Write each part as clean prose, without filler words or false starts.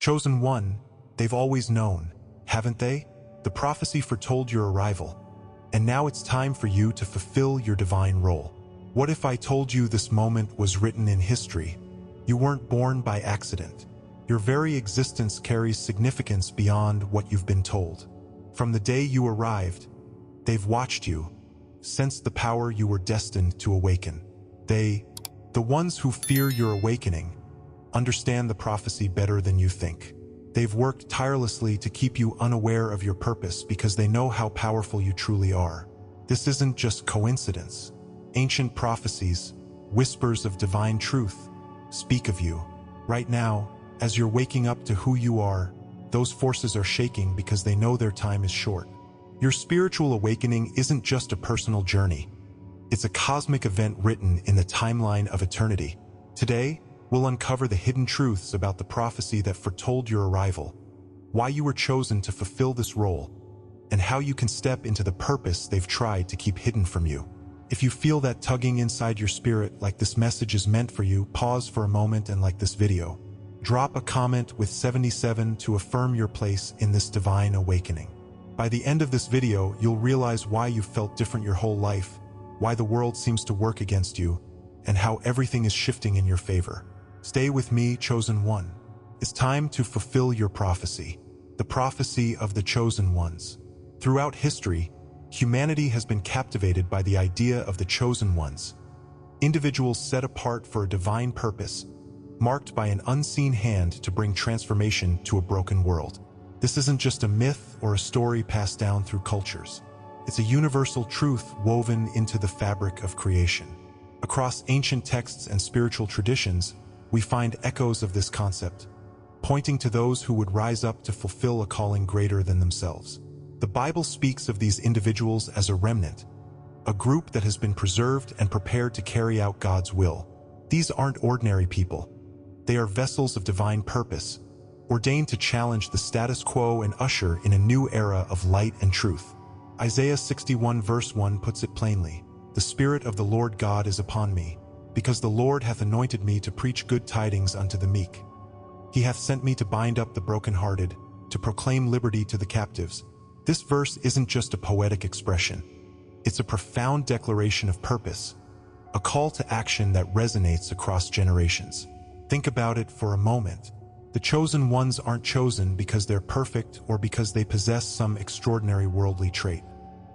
Chosen one, they've always known, haven't they? The prophecy foretold your arrival. And now it's time for you to fulfill your divine role. What if I told you this moment was written in history? You weren't born by accident. Your very existence carries significance beyond what you've been told. From the day you arrived, they've watched you, sensed the power you were destined to awaken. The ones who fear your awakening, understand the prophecy better than you think. They've worked tirelessly to keep you unaware of your purpose because they know how powerful you truly are. This isn't just coincidence. Ancient prophecies, whispers of divine truth, speak of you. Right now, as you're waking up to who you are, those forces are shaking because they know their time is short. Your spiritual awakening isn't just a personal journey. It's a cosmic event written in the timeline of eternity. Today, we'll uncover the hidden truths about the prophecy that foretold your arrival, why you were chosen to fulfill this role, and how you can step into the purpose they've tried to keep hidden from you. If you feel that tugging inside your spirit like this message is meant for you, pause for a moment and like this video. Drop a comment with 77 to affirm your place in this divine awakening. By the end of this video, you'll realize why you've felt different your whole life, why the world seems to work against you, and how everything is shifting in your favor. Stay with me, chosen one. It's time to fulfill your prophecy, the prophecy of the chosen ones. Throughout history, humanity has been captivated by the idea of the chosen ones, individuals set apart for a divine purpose, marked by an unseen hand to bring transformation to a broken world. This isn't just a myth or a story passed down through cultures. It's a universal truth woven into the fabric of creation. Across ancient texts and spiritual traditions, we find echoes of this concept, pointing to those who would rise up to fulfill a calling greater than themselves. The Bible speaks of these individuals as a remnant, a group that has been preserved and prepared to carry out God's will. These aren't ordinary people. They are vessels of divine purpose, ordained to challenge the status quo and usher in a new era of light and truth. Isaiah 61 verse 1 puts it plainly, "The Spirit of the Lord God is upon me, because the Lord hath anointed me to preach good tidings unto the meek. He hath sent me to bind up the brokenhearted, to proclaim liberty to the captives." This verse isn't just a poetic expression. It's a profound declaration of purpose, a call to action that resonates across generations. Think about it for a moment. The chosen ones aren't chosen because they're perfect or because they possess some extraordinary worldly trait.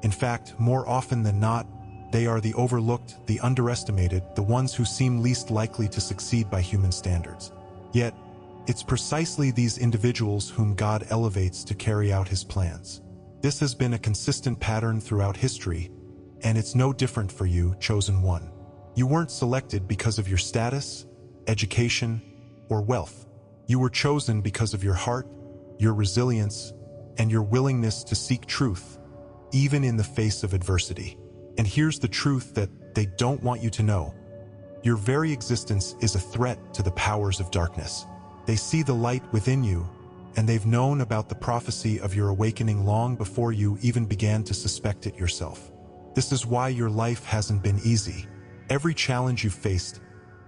In fact, more often than not, they are the overlooked, the underestimated, the ones who seem least likely to succeed by human standards. Yet, it's precisely these individuals whom God elevates to carry out his plans. This has been a consistent pattern throughout history, and it's no different for you, chosen one. You weren't selected because of your status, education, or wealth. You were chosen because of your heart, your resilience, and your willingness to seek truth, even in the face of adversity. And here's the truth that they don't want you to know. Your very existence is a threat to the powers of darkness. They see the light within you, and they've known about the prophecy of your awakening long before you even began to suspect it yourself. This is why your life hasn't been easy. Every challenge you've faced,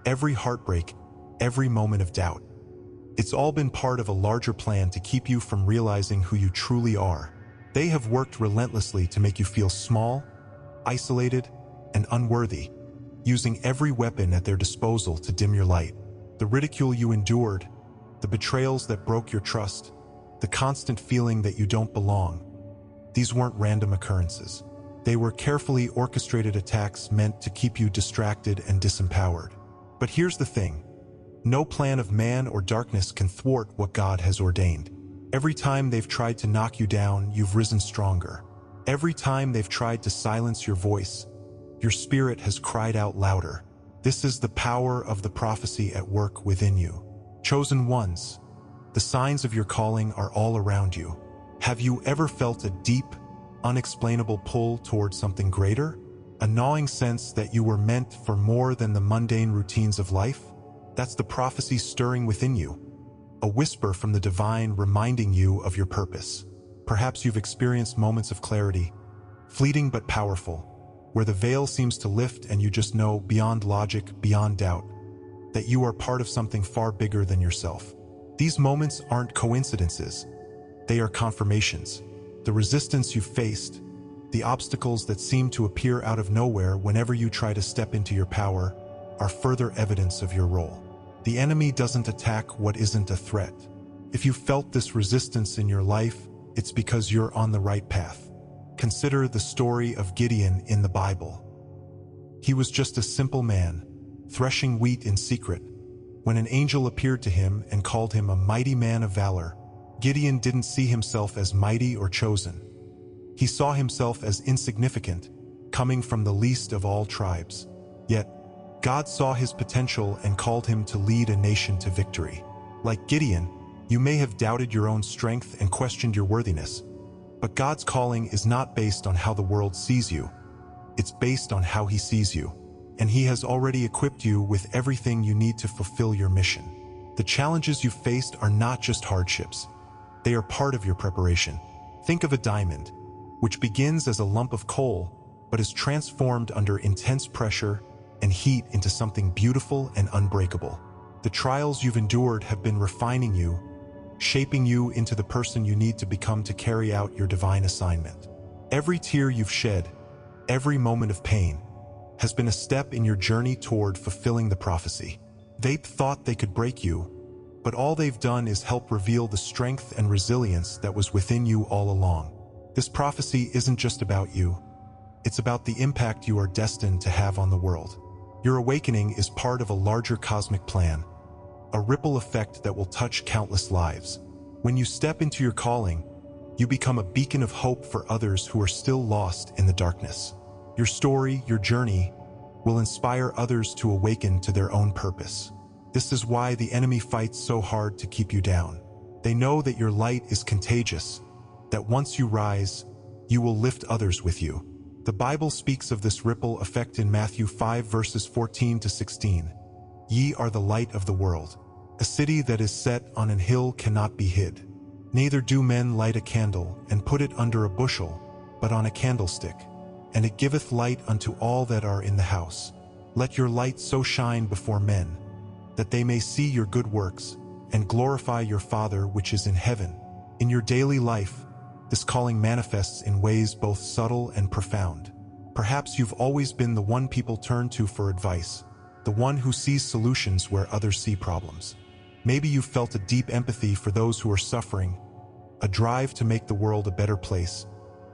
every heartbreak, every moment of doubt, it's all been part of a larger plan to keep you from realizing who you truly are. They have worked relentlessly to make you feel small, isolated, and unworthy, using every weapon at their disposal to dim your light. The ridicule you endured, the betrayals that broke your trust, the constant feeling that you don't belong. These weren't random occurrences. They were carefully orchestrated attacks meant to keep you distracted and disempowered. But here's the thing. No plan of man or darkness can thwart what God has ordained. Every time they've tried to knock you down, you've risen stronger. Every time they've tried to silence your voice, your spirit has cried out louder. This is the power of the prophecy at work within you. Chosen ones, the signs of your calling are all around you. Have you ever felt a deep, unexplainable pull towards something greater? A gnawing sense that you were meant for more than the mundane routines of life? That's the prophecy stirring within you. A whisper from the divine reminding you of your purpose. Perhaps you've experienced moments of clarity, fleeting but powerful, where the veil seems to lift and you just know, beyond logic, beyond doubt, that you are part of something far bigger than yourself. These moments aren't coincidences. They are confirmations. The resistance you faced, the obstacles that seem to appear out of nowhere whenever you try to step into your power, are further evidence of your role. The enemy doesn't attack what isn't a threat. If you felt this resistance in your life, it's because you're on the right path. Consider the story of Gideon in the Bible. He was just a simple man, threshing wheat in secret, when an angel appeared to him and called him a mighty man of valor. Gideon didn't see himself as mighty or chosen. He saw himself as insignificant, coming from the least of all tribes. Yet, God saw his potential and called him to lead a nation to victory. Like Gideon, you may have doubted your own strength and questioned your worthiness, but God's calling is not based on how the world sees you. It's based on how he sees you, and he has already equipped you with everything you need to fulfill your mission. The challenges you faced are not just hardships. They are part of your preparation. Think of a diamond, which begins as a lump of coal, but is transformed under intense pressure and heat into something beautiful and unbreakable. The trials you've endured have been refining you, shaping you into the person you need to become to carry out your divine assignment. Every tear you've shed, every moment of pain, has been a step in your journey toward fulfilling the prophecy. They thought they could break you, but all they've done is help reveal the strength and resilience that was within you all along. This prophecy isn't just about you. It's about the impact you are destined to have on the world. Your awakening is part of a larger cosmic plan, a ripple effect that will touch countless lives. When you step into your calling, you become a beacon of hope for others who are still lost in the darkness. Your story, your journey, will inspire others to awaken to their own purpose. This is why the enemy fights so hard to keep you down. They know that your light is contagious, that once you rise, you will lift others with you. The Bible speaks of this ripple effect in Matthew 5 verses 14 to 16. Ye are the light of the world. A city that is set on an hill cannot be hid. Neither do men light a candle and put it under a bushel, but on a candlestick, and it giveth light unto all that are in the house. Let your light so shine before men, that they may see your good works, and glorify your Father which is in heaven. In your daily life, this calling manifests in ways both subtle and profound. Perhaps you've always been the one people turn to for advice, the one who sees solutions where others see problems. Maybe you've felt a deep empathy for those who are suffering, a drive to make the world a better place,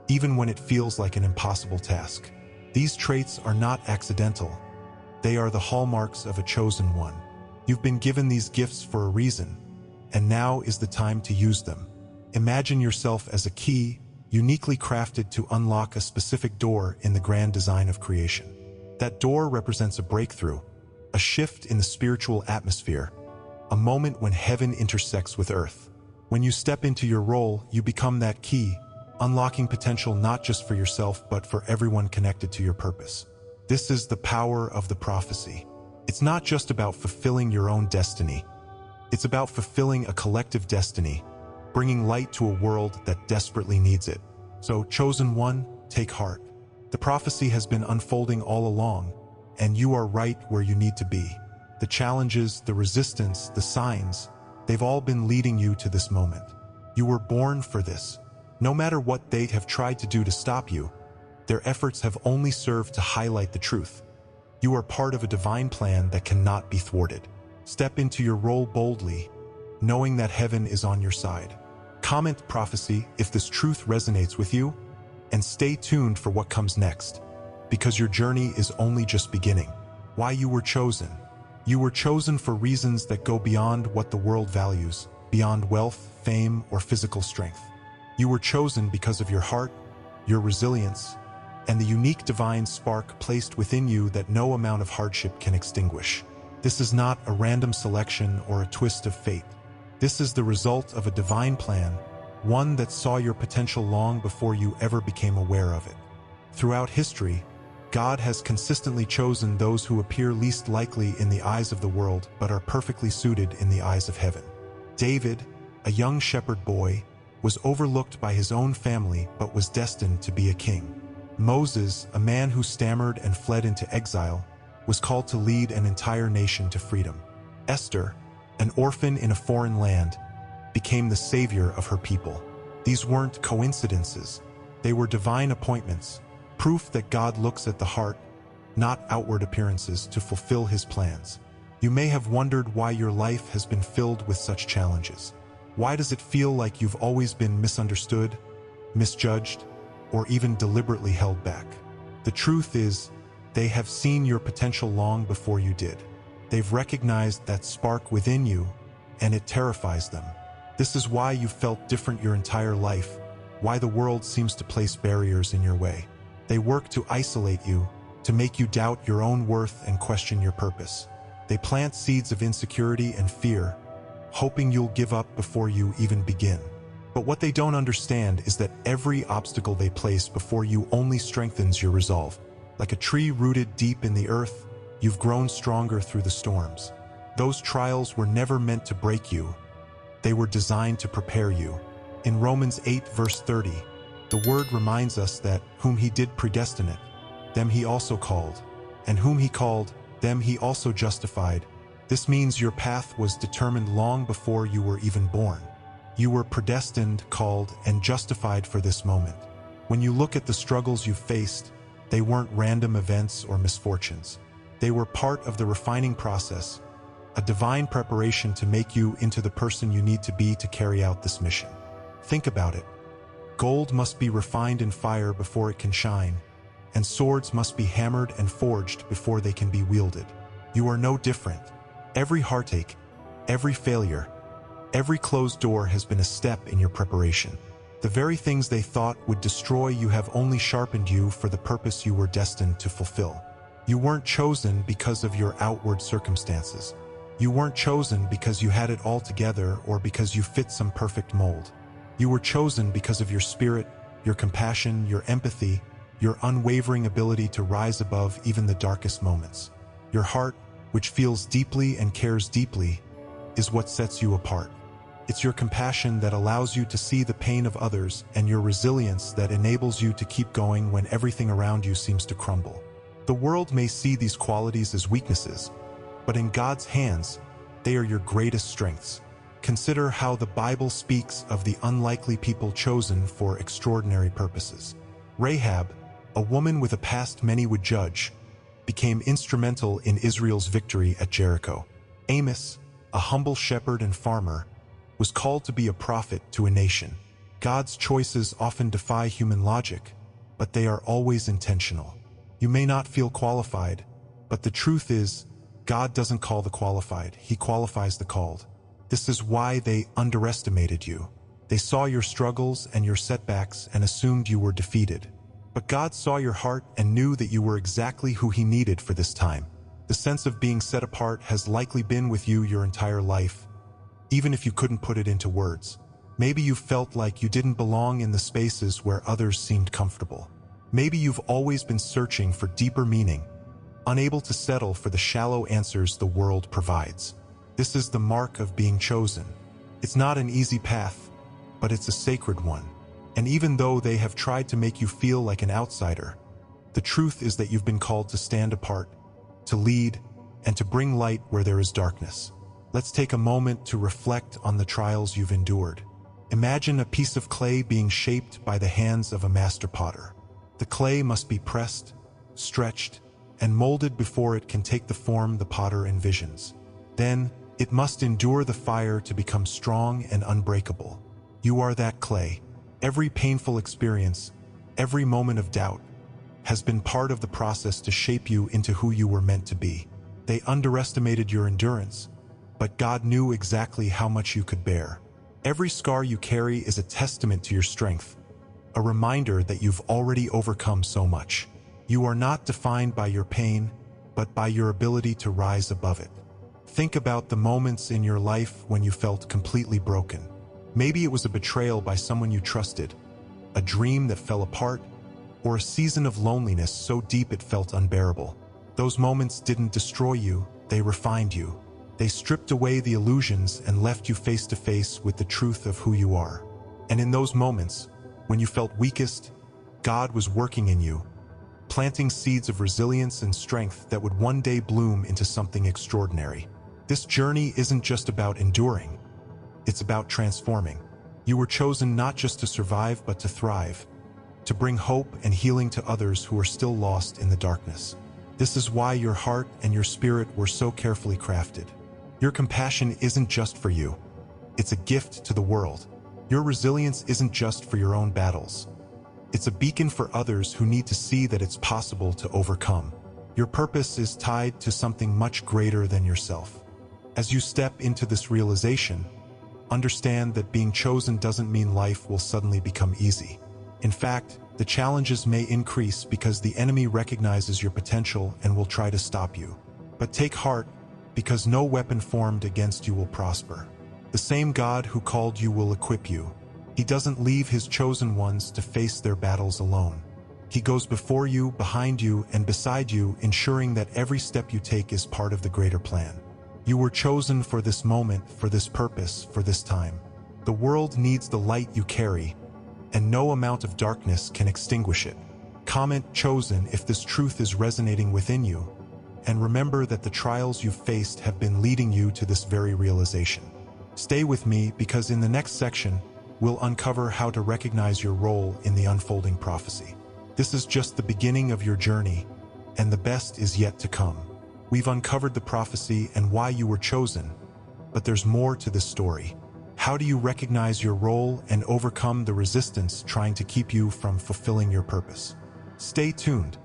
even when it feels like an impossible task. These traits are not accidental. They are the hallmarks of a chosen one. You've been given these gifts for a reason, and now is the time to use them. Imagine yourself as a key, uniquely crafted to unlock a specific door in the grand design of creation. That door represents a breakthrough, a shift in the spiritual atmosphere, a moment when heaven intersects with earth. When you step into your role, you become that key, unlocking potential not just for yourself but for everyone connected to your purpose. This is the power of the prophecy. It's not just about fulfilling your own destiny. It's about fulfilling a collective destiny, bringing light to a world that desperately needs it. So, chosen one, take heart. The prophecy has been unfolding all along, and you are right where you need to be. The challenges, the resistance, the signs, they've all been leading you to this moment. You were born for this. No matter what they have tried to do to stop you, their efforts have only served to highlight the truth. You are part of a divine plan that cannot be thwarted. Step into your role boldly, knowing that heaven is on your side. Comment prophecy if this truth resonates with you, and stay tuned for what comes next, because your journey is only just beginning. Why you were chosen. You were chosen for reasons that go beyond what the world values, beyond wealth, fame, or physical strength. You were chosen because of your heart, your resilience, and the unique divine spark placed within you that no amount of hardship can extinguish. This is not a random selection or a twist of fate. This is the result of a divine plan, one that saw your potential long before you ever became aware of it. Throughout history, God has consistently chosen those who appear least likely in the eyes of the world but are perfectly suited in the eyes of heaven. David, a young shepherd boy, was overlooked by his own family but was destined to be a king. Moses, a man who stammered and fled into exile, was called to lead an entire nation to freedom. Esther, an orphan in a foreign land, became the savior of her people. These weren't coincidences. They were divine appointments, proof that God looks at the heart, not outward appearances, to fulfill his plans. You may have wondered why your life has been filled with such challenges. Why does it feel like you've always been misunderstood, misjudged, or even deliberately held back? The truth is, they have seen your potential long before you did. They've recognized that spark within you, and it terrifies them. This is why you've felt different your entire life, why the world seems to place barriers in your way. They work to isolate you, to make you doubt your own worth and question your purpose. They plant seeds of insecurity and fear, hoping you'll give up before you even begin. But what they don't understand is that every obstacle they place before you only strengthens your resolve. Like a tree rooted deep in the earth, you've grown stronger through the storms. Those trials were never meant to break you. They were designed to prepare you. In Romans 8 verse 30, the word reminds us that whom he did predestinate, them he also called, and whom he called, them he also justified. This means your path was determined long before you were even born. You were predestined, called, and justified for this moment. When you look at the struggles you've faced, they weren't random events or misfortunes. They were part of the refining process, a divine preparation to make you into the person you need to be to carry out this mission. Think about it. Gold must be refined in fire before it can shine, and swords must be hammered and forged before they can be wielded. You are no different. Every heartache, every failure, every closed door has been a step in your preparation. The very things they thought would destroy you have only sharpened you for the purpose you were destined to fulfill. You weren't chosen because of your outward circumstances. You weren't chosen because you had it all together or because you fit some perfect mold. You were chosen because of your spirit, your compassion, your empathy, your unwavering ability to rise above even the darkest moments. Your heart, which feels deeply and cares deeply, is what sets you apart. It's your compassion that allows you to see the pain of others and your resilience that enables you to keep going when everything around you seems to crumble. The world may see these qualities as weaknesses, but in God's hands, they are your greatest strengths. Consider how the Bible speaks of the unlikely people chosen for extraordinary purposes. Rahab, a woman with a past many would judge, became instrumental in Israel's victory at Jericho. Amos, a humble shepherd and farmer, was called to be a prophet to a nation. God's choices often defy human logic, but they are always intentional. You may not feel qualified, but the truth is, God doesn't call the qualified, he qualifies the called. This is why they underestimated you. They saw your struggles and your setbacks and assumed you were defeated. But God saw your heart and knew that you were exactly who he needed for this time. The sense of being set apart has likely been with you your entire life, even if you couldn't put it into words. Maybe you felt like you didn't belong in the spaces where others seemed comfortable. Maybe you've always been searching for deeper meaning, unable to settle for the shallow answers the world provides. This is the mark of being chosen. It's not an easy path, but it's a sacred one. And even though they have tried to make you feel like an outsider, the truth is that you've been called to stand apart, to lead, and to bring light where there is darkness. Let's take a moment to reflect on the trials you've endured. Imagine a piece of clay being shaped by the hands of a master potter. The clay must be pressed, stretched, and molded before it can take the form the potter envisions. Then, it must endure the fire to become strong and unbreakable. You are that clay. Every painful experience, every moment of doubt, has been part of the process to shape you into who you were meant to be. They underestimated your endurance, but God knew exactly how much you could bear. Every scar you carry is a testament to your strength, a reminder that you've already overcome so much. You are not defined by your pain, but by your ability to rise above it. Think about the moments in your life when you felt completely broken. Maybe it was a betrayal by someone you trusted, a dream that fell apart, or a season of loneliness so deep it felt unbearable. Those moments didn't destroy you, they refined you. They stripped away the illusions and left you face to face with the truth of who you are. And in those moments, when you felt weakest, God was working in you, planting seeds of resilience and strength that would one day bloom into something extraordinary. This journey isn't just about enduring, it's about transforming. You were chosen not just to survive but to thrive, to bring hope and healing to others who are still lost in the darkness. This is why your heart and your spirit were so carefully crafted. Your compassion isn't just for you, it's a gift to the world. Your resilience isn't just for your own battles. It's a beacon for others who need to see that it's possible to overcome. Your purpose is tied to something much greater than yourself. As you step into this realization, understand that being chosen doesn't mean life will suddenly become easy. In fact, the challenges may increase because the enemy recognizes your potential and will try to stop you. But take heart, because no weapon formed against you will prosper. The same God who called you will equip you. He doesn't leave his chosen ones to face their battles alone. He goes before you, behind you, and beside you, ensuring that every step you take is part of the greater plan. You were chosen for this moment, for this purpose, for this time. The world needs the light you carry, and no amount of darkness can extinguish it. Comment "chosen" if this truth is resonating within you, and remember that the trials you've faced have been leading you to this very realization. Stay with me, because in the next section, we'll uncover how to recognize your role in the unfolding prophecy. This is just the beginning of your journey, and the best is yet to come. We've uncovered the prophecy and why you were chosen, but there's more to this story. How do you recognize your role and overcome the resistance trying to keep you from fulfilling your purpose? Stay tuned,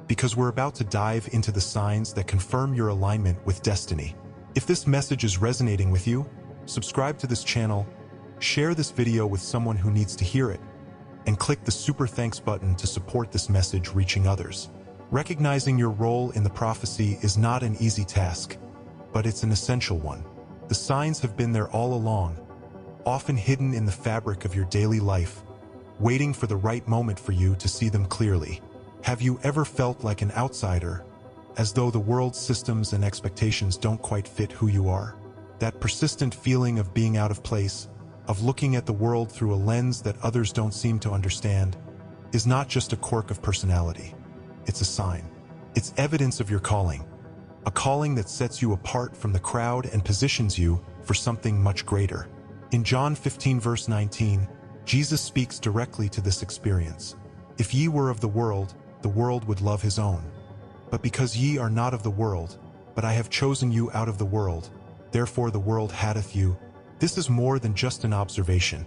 because we're about to dive into the signs that confirm your alignment with destiny. If this message is resonating with you, subscribe to this channel, share this video with someone who needs to hear it, and click the super thanks button to support this message reaching others. Recognizing your role in the prophecy is not an easy task, but it's an essential one. The signs have been there all along, often hidden in the fabric of your daily life, waiting for the right moment for you to see them clearly. Have you ever felt like an outsider, as though the world's systems and expectations don't quite fit who you are? That persistent feeling of being out of place, of looking at the world through a lens that others don't seem to understand, is not just a quirk of personality. It's a sign. It's evidence of your calling, a calling that sets you apart from the crowd and positions you for something much greater. In John 15 verse 19, Jesus speaks directly to this experience. If ye were of the world would love his own. But because ye are not of the world, but I have chosen you out of the world, therefore the world hateth you. This is more than just an observation.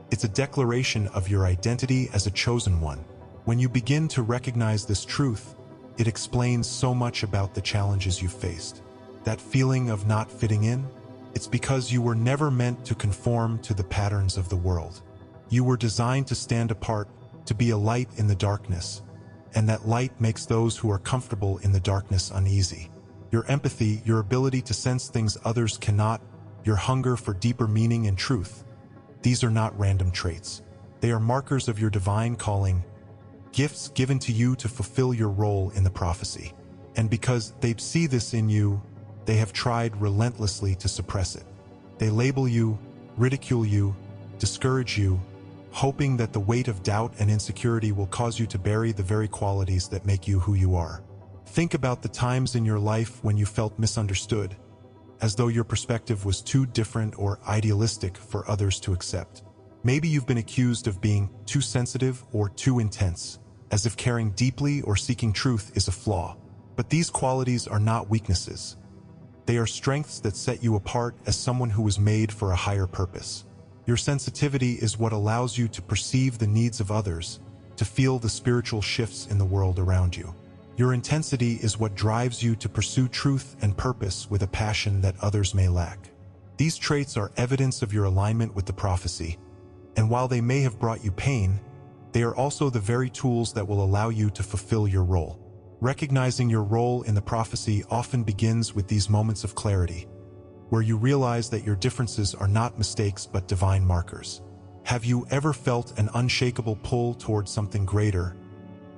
It's a declaration of your identity as a chosen one. When you begin to recognize this truth, it explains so much about the challenges you've faced. That feeling of not fitting in? It's because you were never meant to conform to the patterns of the world. You were designed to stand apart, to be a light in the darkness, and that light makes those who are comfortable in the darkness uneasy. Your empathy, your ability to sense things others cannot, your hunger for deeper meaning and truth, these are not random traits. They are markers of your divine calling, gifts given to you to fulfill your role in the prophecy. And because they see this in you, they have tried relentlessly to suppress it. They label you, ridicule you, discourage you, hoping that the weight of doubt and insecurity will cause you to bury the very qualities that make you who you are. Think about the times in your life when you felt misunderstood, as though your perspective was too different or idealistic for others to accept. Maybe you've been accused of being too sensitive or too intense, as if caring deeply or seeking truth is a flaw. But these qualities are not weaknesses. They are strengths that set you apart as someone who was made for a higher purpose. Your sensitivity is what allows you to perceive the needs of others, to feel the spiritual shifts in the world around you. Your intensity is what drives you to pursue truth and purpose with a passion that others may lack. These traits are evidence of your alignment with the prophecy, and while they may have brought you pain, they are also the very tools that will allow you to fulfill your role. Recognizing your role in the prophecy often begins with these moments of clarity, where you realize that your differences are not mistakes but divine markers. Have you ever felt an unshakable pull towards something greater,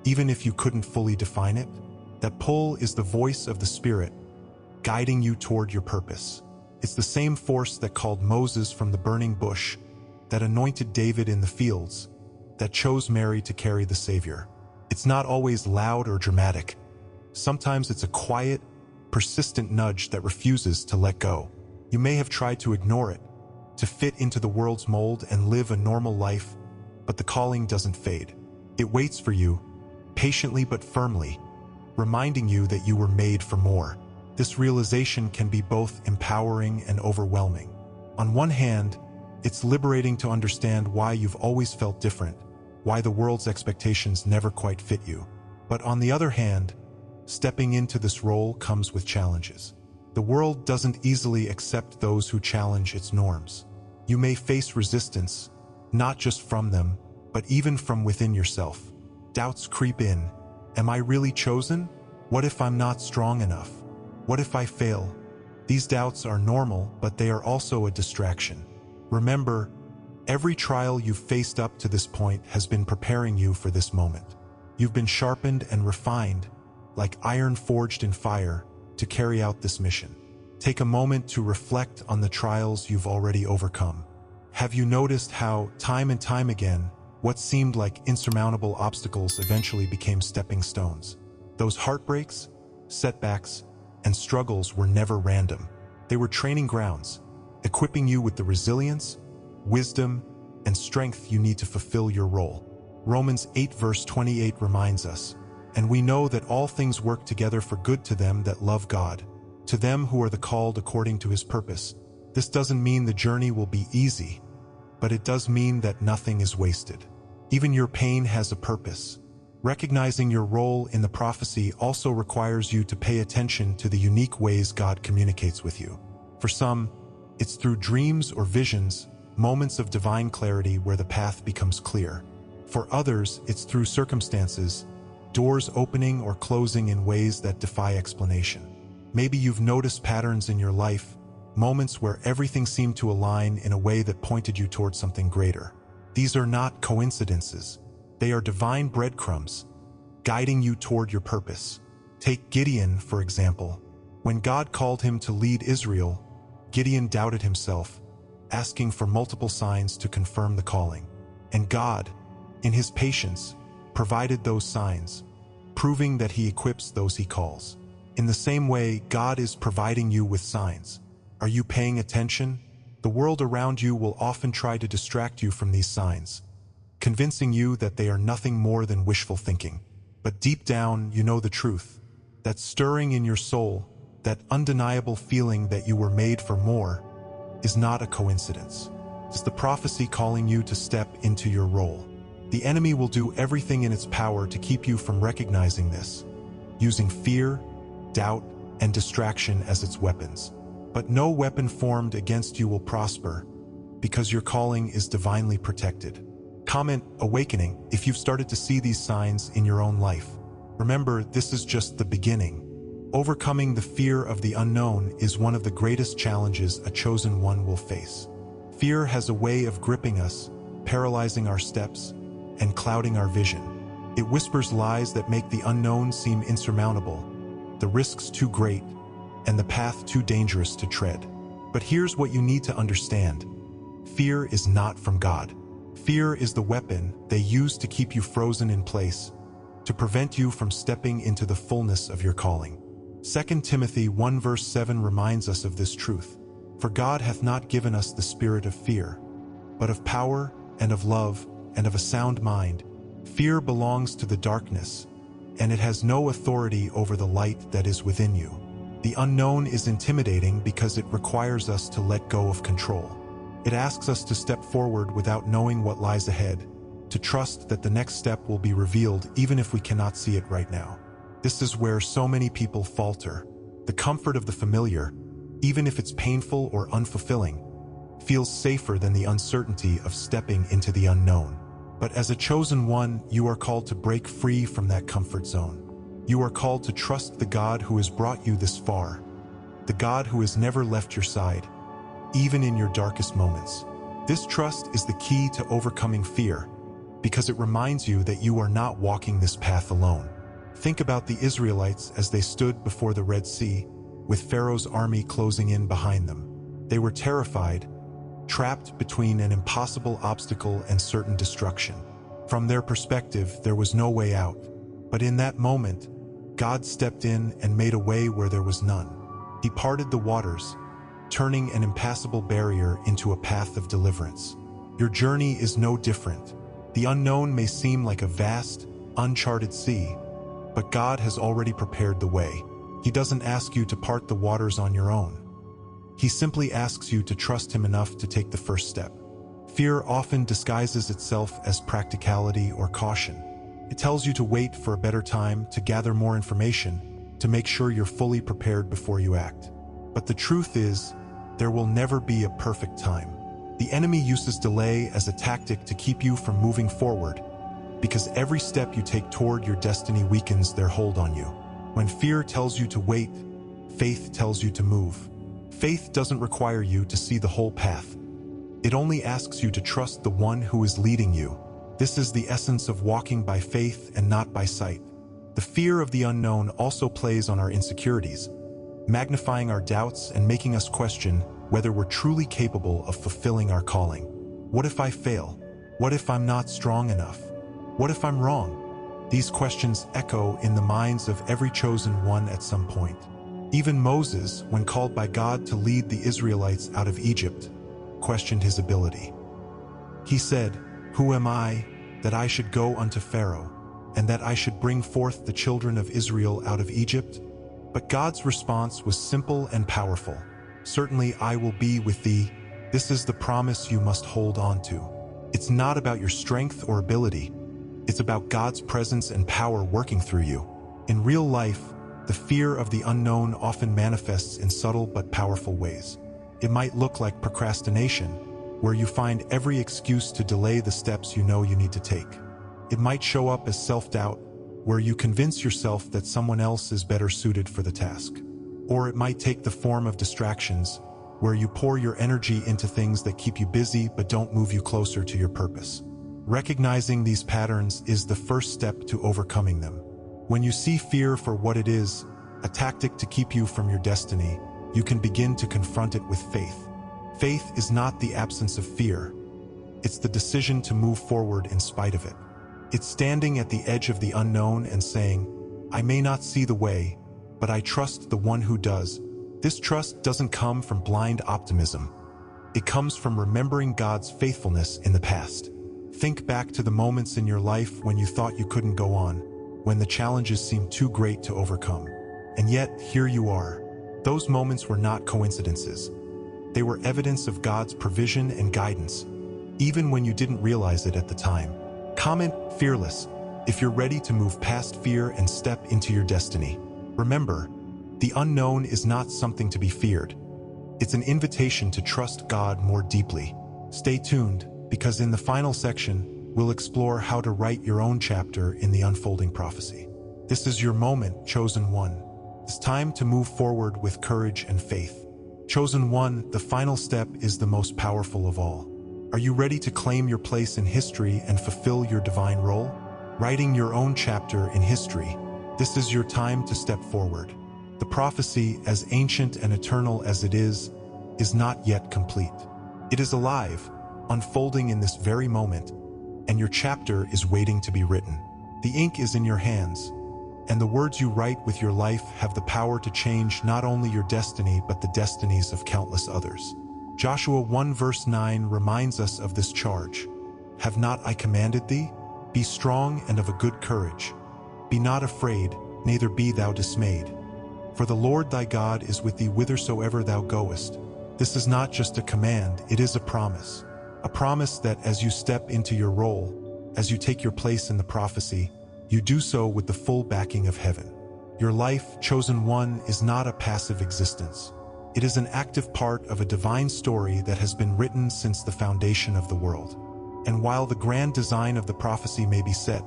even if you couldn't fully define it? That pull is the voice of the Spirit, guiding you toward your purpose. It's the same force that called Moses from the burning bush, that anointed David in the fields, that chose Mary to carry the Savior. It's not always loud or dramatic. Sometimes it's a quiet, persistent nudge that refuses to let go. You may have tried to ignore it, to fit into the world's mold and live a normal life, but the calling doesn't fade. It waits for you, patiently but firmly, reminding you that you were made for more. This realization can be both empowering and overwhelming. On one hand, it's liberating to understand why you've always felt different, why the world's expectations never quite fit you. But on the other hand, stepping into this role comes with challenges. The world doesn't easily accept those who challenge its norms. You may face resistance, not just from them, but even from within yourself. Doubts creep in. Am I really chosen? What if I'm not strong enough? What if I fail? These doubts are normal, but they are also a distraction. Remember, every trial you've faced up to this point has been preparing you for this moment. You've been sharpened and refined, like iron forged in fire, to carry out this mission. Take a moment to reflect on the trials you've already overcome. Have you noticed how, time and time again, what seemed like insurmountable obstacles eventually became stepping stones? Those heartbreaks, setbacks, and struggles were never random. They were training grounds, equipping you with the resilience, wisdom, and strength you need to fulfill your role. Romans 8 verse 28 reminds us, "And we know that all things work together for good to them that love God, to them who are the called according to his purpose." This doesn't mean the journey will be easy, but it does mean that nothing is wasted. Even your pain has a purpose. Recognizing your role in the prophecy also requires you to pay attention to the unique ways God communicates with you. For some, it's through dreams or visions, moments of divine clarity where the path becomes clear. For others, it's through circumstances, doors opening or closing in ways that defy explanation. Maybe you've noticed patterns in your life, moments where everything seemed to align in a way that pointed you toward something greater. These are not coincidences. They are divine breadcrumbs, guiding you toward your purpose. Take Gideon, for example. When God called him to lead Israel, Gideon doubted himself, asking for multiple signs to confirm the calling. And God, in his patience, provided those signs, proving that he equips those he calls. In the same way, God is providing you with signs. Are you paying attention? The world around you will often try to distract you from these signs, convincing you that they are nothing more than wishful thinking. But deep down, you know the truth. That stirring in your soul, that undeniable feeling that you were made for more, is not a coincidence. It's the prophecy calling you to step into your role. The enemy will do everything in its power to keep you from recognizing this, using fear, doubt, and distraction as its weapons. But no weapon formed against you will prosper, because your calling is divinely protected. Comment "Awakening" if you've started to see these signs in your own life. Remember, this is just the beginning. Overcoming the fear of the unknown is one of the greatest challenges a chosen one will face. Fear has a way of gripping us, paralyzing our steps, and clouding our vision. It whispers lies that make the unknown seem insurmountable, the risks too great, and the path too dangerous to tread. But here's what you need to understand. Fear is not from God. Fear is the weapon they use to keep you frozen in place, to prevent you from stepping into the fullness of your calling. 2 Timothy 1 verse 7 reminds us of this truth. "For God hath not given us the spirit of fear, but of power and of love and of a sound mind." Fear belongs to the darkness, and it has no authority over the light that is within you. The unknown is intimidating because it requires us to let go of control. It asks us to step forward without knowing what lies ahead, to trust that the next step will be revealed even if we cannot see it right now. This is where so many people falter. The comfort of the familiar, even if it's painful or unfulfilling, feels safer than the uncertainty of stepping into the unknown. But as a chosen one, you are called to break free from that comfort zone. You are called to trust the God who has brought you this far, the God who has never left your side, even in your darkest moments. This trust is the key to overcoming fear, because it reminds you that you are not walking this path alone. Think about the Israelites as they stood before the Red Sea, with Pharaoh's army closing in behind them. They were terrified, trapped between an impossible obstacle and certain destruction. From their perspective, there was no way out. But in that moment, God stepped in and made a way where there was none. He parted the waters, turning an impassable barrier into a path of deliverance. Your journey is no different. The unknown may seem like a vast, uncharted sea, but God has already prepared the way. He doesn't ask you to part the waters on your own. He simply asks you to trust Him enough to take the first step. Fear often disguises itself as practicality or caution. It tells you to wait for a better time, to gather more information, to make sure you're fully prepared before you act. But the truth is, there will never be a perfect time. The enemy uses delay as a tactic to keep you from moving forward, because every step you take toward your destiny weakens their hold on you. When fear tells you to wait, faith tells you to move. Faith doesn't require you to see the whole path. It only asks you to trust the one who is leading you. This is the essence of walking by faith and not by sight. The fear of the unknown also plays on our insecurities, magnifying our doubts and making us question whether we're truly capable of fulfilling our calling. What if I fail? What if I'm not strong enough? What if I'm wrong? These questions echo in the minds of every chosen one at some point. Even Moses, when called by God to lead the Israelites out of Egypt, questioned his ability. He said, "Who am I, that I should go unto Pharaoh, and that I should bring forth the children of Israel out of Egypt?" But God's response was simple and powerful. "Certainly I will be with thee." This is the promise you must hold on to. It's not about your strength or ability. It's about God's presence and power working through you. In real life, the fear of the unknown often manifests in subtle but powerful ways. It might look like procrastination, where you find every excuse to delay the steps you know you need to take. It might show up as self-doubt, where you convince yourself that someone else is better suited for the task. Or it might take the form of distractions, where you pour your energy into things that keep you busy but don't move you closer to your purpose. Recognizing these patterns is the first step to overcoming them. When you see fear for what it is, a tactic to keep you from your destiny, you can begin to confront it with faith. Faith is not the absence of fear. It's the decision to move forward in spite of it. It's standing at the edge of the unknown and saying, "I may not see the way, but I trust the one who does." This trust doesn't come from blind optimism. It comes from remembering God's faithfulness in the past. Think back to the moments in your life when you thought you couldn't go on, when the challenges seemed too great to overcome. And yet, here you are. Those moments were not coincidences. They were evidence of God's provision and guidance, even when you didn't realize it at the time. Comment fearless if you're ready to move past fear and step into your destiny. Remember, the unknown is not something to be feared. It's an invitation to trust God more deeply. Stay tuned, because in the final section, we'll explore how to write your own chapter in the unfolding prophecy. This is your moment, chosen one. It's time to move forward with courage and faith. Chosen one, the final step is the most powerful of all. Are you ready to claim your place in history and fulfill your divine role? Writing your own chapter in history. This is your time to step forward. The prophecy, as ancient and eternal as it is not yet complete. It is alive, unfolding in this very moment, and your chapter is waiting to be written. The ink is in your hands, and the words you write with your life have the power to change not only your destiny but the destinies of countless others. Joshua 1 verse 9 reminds us of this charge. "Have not I commanded thee? Be strong and of a good courage. Be not afraid, neither be thou dismayed. For the Lord thy God is with thee whithersoever thou goest." This is not just a command, it is a promise. A promise that as you step into your role, as you take your place in the prophecy, you do so with the full backing of heaven. Your life, chosen one, is not a passive existence. It is an active part of a divine story that has been written since the foundation of the world. And while the grand design of the prophecy may be set,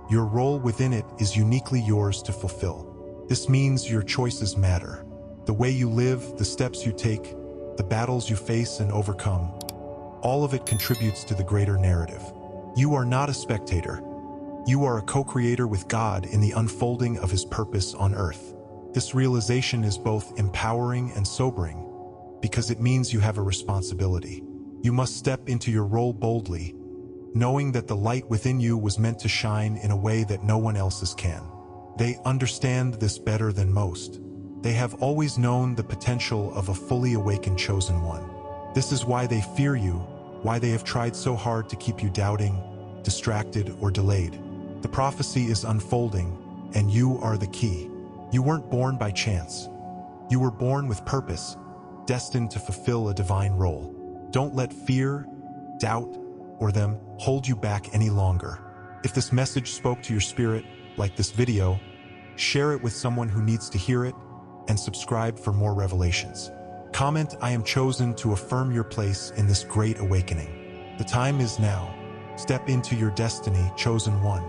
your role within it is uniquely yours to fulfill. This means your choices matter. The way you live, the steps you take, the battles you face and overcome, all of it contributes to the greater narrative. You are not a spectator. You are a co-creator with God in the unfolding of His purpose on earth. This realization is both empowering and sobering, because it means you have a responsibility. You must step into your role boldly, knowing that the light within you was meant to shine in a way that no one else's can. They understand this better than most. They have always known the potential of a fully awakened chosen one. This is why they fear you, why they have tried so hard to keep you doubting, distracted, or delayed. The prophecy is unfolding, and you are the key. You weren't born by chance. You were born with purpose, destined to fulfill a divine role. Don't let fear, doubt, or them hold you back any longer. If this message spoke to your spirit, like this video, share it with someone who needs to hear it, and subscribe for more revelations. Comment, "I am chosen," to affirm your place in this great awakening. The time is now. Step into your destiny, chosen one.